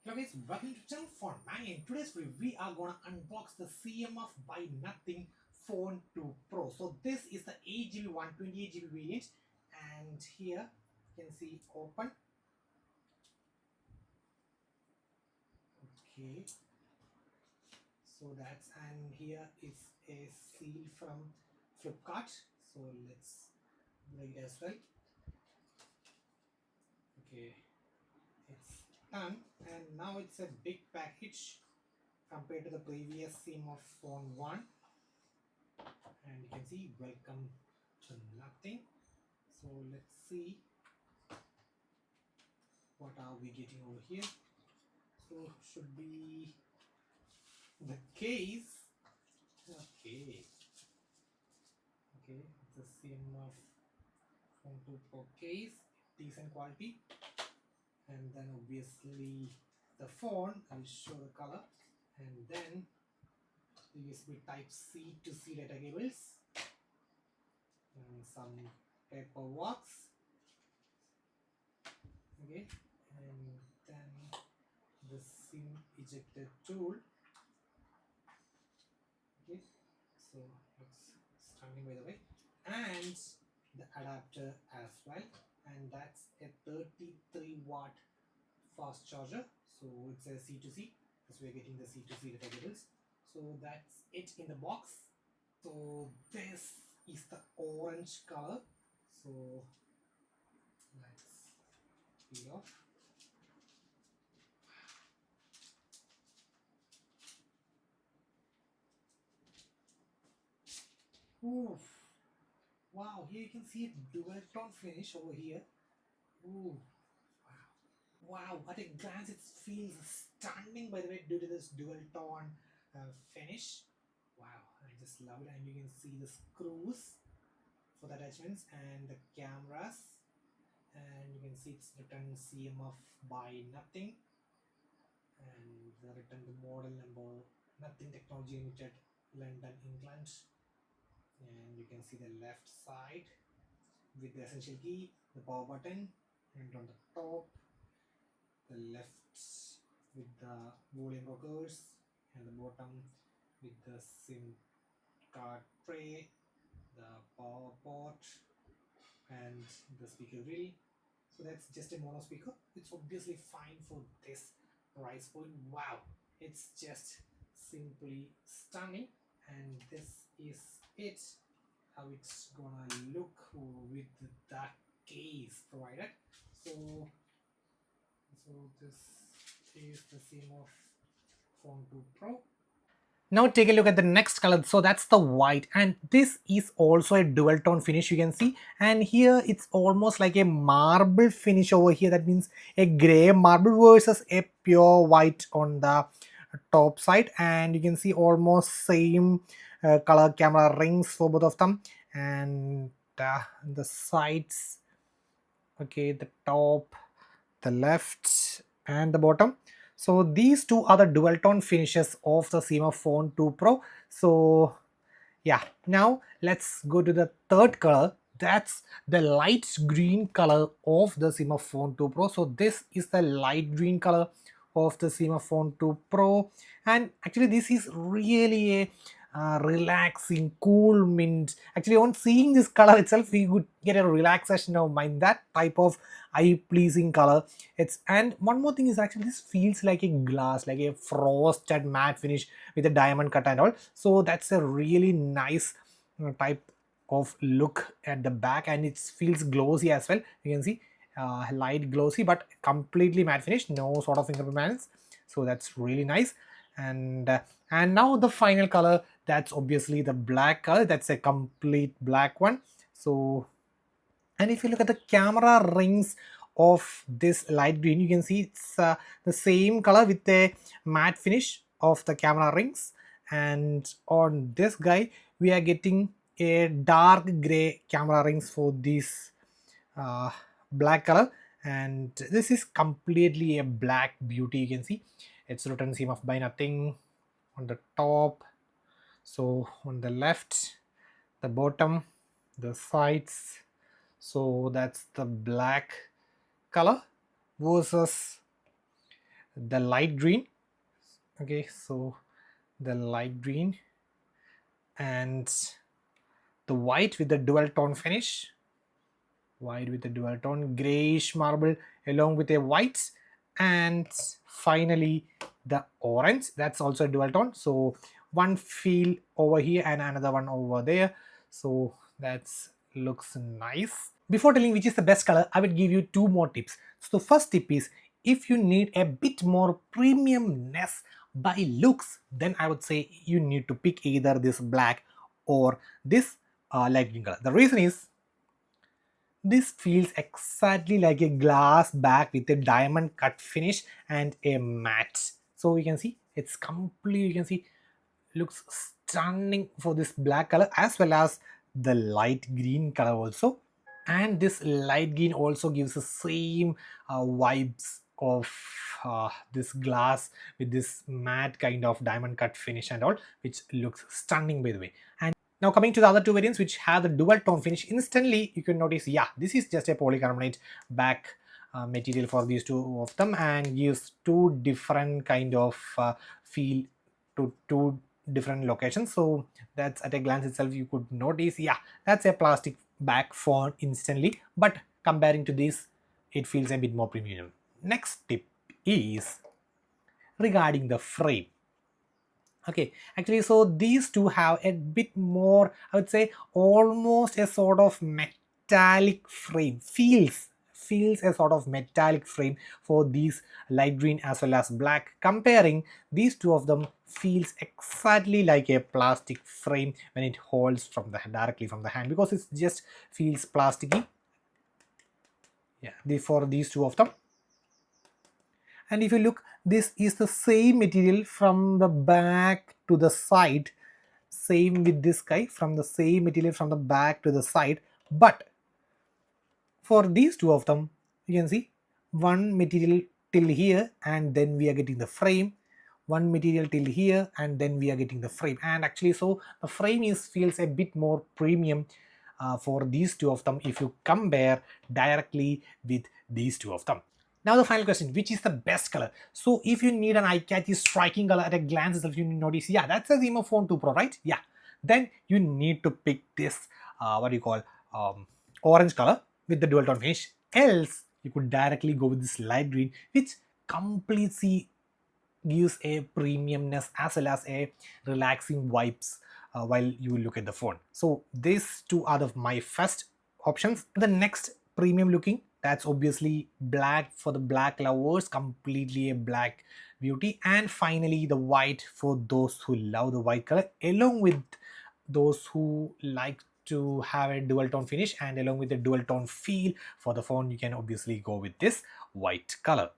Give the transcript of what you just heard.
Hello guys, welcome to Channel for Mania. In today's video, we are gonna unbox the CMF by Nothing Phone 2 Pro. So this is the 8GB 128GB variant, and here you can see open. Okay, so that's, and here is a seal from Flipkart. So let's break it as well. Okay, it's done, and now it's a big package compared to the previous CMF Phone 1. And you can see welcome to Nothing. So let's see what are we getting over here. So should be the case. Okay, it's the same of phone 2 Pro case, decent quality. And then obviously the phone, I'll show the color. And then the USB type C to C data cables and some paperwork. Okay, and then the SIM ejector tool. Okay, so it's standing by the way, and the adapter as well, and that's a 33-watt fast charger. So it's a C2C, because we're getting the C2C data cables. So that's it in the box. So this is the orange color. So let's peel off. Oof. Wow, here you can see a dual tone finish over here. Ooh, wow, at a glance it feels stunning by the way due to this dual tone finish. Wow, I just love it. And you can see the screws for the attachments and the cameras, and you can see it's written CMF by Nothing, and the written the model number Nothing Technology Limited, London, England. And you can see the left side with the essential key, the power button, and on the top the left with the volume rockers, and the bottom with the SIM card tray, the power port, and the speaker grill. So that's just a mono speaker. It's obviously fine for this price point. Wow, it's just simply stunning. And this is it, how it's gonna look with that case provided. So this is the same of Phone 2 Pro. Now take a look at the next color. So that's the white, and this is also a dual tone finish, you can see. And here it's almost like a marble finish over here. That means a gray marble versus a pure white on the top side. And you can see almost same color camera rings for both of them, and the sides. Okay, the top, the left, and the bottom. So these two are the dual tone finishes of the CMF Phone 2 Pro. So yeah, now let's go to the third color. That's the light green color of the CMF Phone 2 Pro. So this is the light green color of the CMF Phone 2 Pro, and actually this is really a relaxing, cool mint. Actually, on seeing this color itself, we could get a relaxation of mind. That type of eye-pleasing color. It's, and one more thing is actually this feels like a glass, like a frosted matte finish with a diamond cut and all. So that's a really nice type of look at the back, and it feels glossy as well. You can see light glossy but completely matte finish, no sort of fingerprint panels. So that's really nice. And now the final color, that's obviously the black color. That's a complete black one. So, and if you look at the camera rings of this light green, you can see it's the same color with the matte finish of the camera rings. And on this guy we are getting a dark gray camera rings for this uh, black color, and this is completely a black beauty. You can see it's written CMF by Nothing on the top. So on the left, the bottom, the sides. So that's the black color versus the light green. Okay, so the light green and the white with the dual tone finish, white with a dual tone, grayish marble along with a white, and finally the orange, that's also a dual tone. So one feel over here and another one over there, so that's looks nice. Before telling which is the best color, I will give you two more tips. So the first tip is, if you need a bit more premiumness by looks, then I would say you need to pick either this black or this light green color. The reason is, this feels exactly like a glass back with a diamond cut finish and a matte. So you can see it's complete, you can see looks stunning for this black color as well as the light green color also. And this light green also gives the same vibes of this glass with this matte kind of diamond cut finish and all, which looks stunning by the way. And now coming to the other two variants which have the dual tone finish, instantly you can notice, yeah, this is just a polycarbonate back material for these two of them, and gives two different kind of feel to two different locations. So that's at a glance itself you could notice, yeah, that's a plastic back phone instantly, but comparing to this it feels a bit more premium. Next tip is regarding the frame. Okay, actually, so these two have a bit more, I would say, almost a sort of metallic frame, feels a sort of metallic frame for these light green as well as black. Comparing these two of them feels exactly like a plastic frame when it holds from the directly from the hand, because it just feels plasticky. Yeah, for these two of them. And if you look, this is the same material from the back to the side, same with this guy, from the same material from the back to the side. But for these two of them, you can see one material till here and then we are getting the frame, one material till here and then we are getting the frame. And actually, so the frame is feels a bit more premium for these two of them if you compare directly with these two of them. Now the final question, which is the best color? So if you need an eye-catchy striking color at a glance itself, you notice, yeah, that's a Zima Phone 2 Pro, right? Yeah. Then you need to pick this, what do you call, orange color with the dual tone finish. Else, you could directly go with this light green, which completely gives a premiumness as well as a relaxing vibes while you look at the phone. So these two are my first options. The next premium looking, that's obviously black for the black lovers, completely a black beauty. And finally the white for those who love the white color, along with those who like to have a dual tone finish and along with the dual tone feel for the phone, you can obviously go with this white color.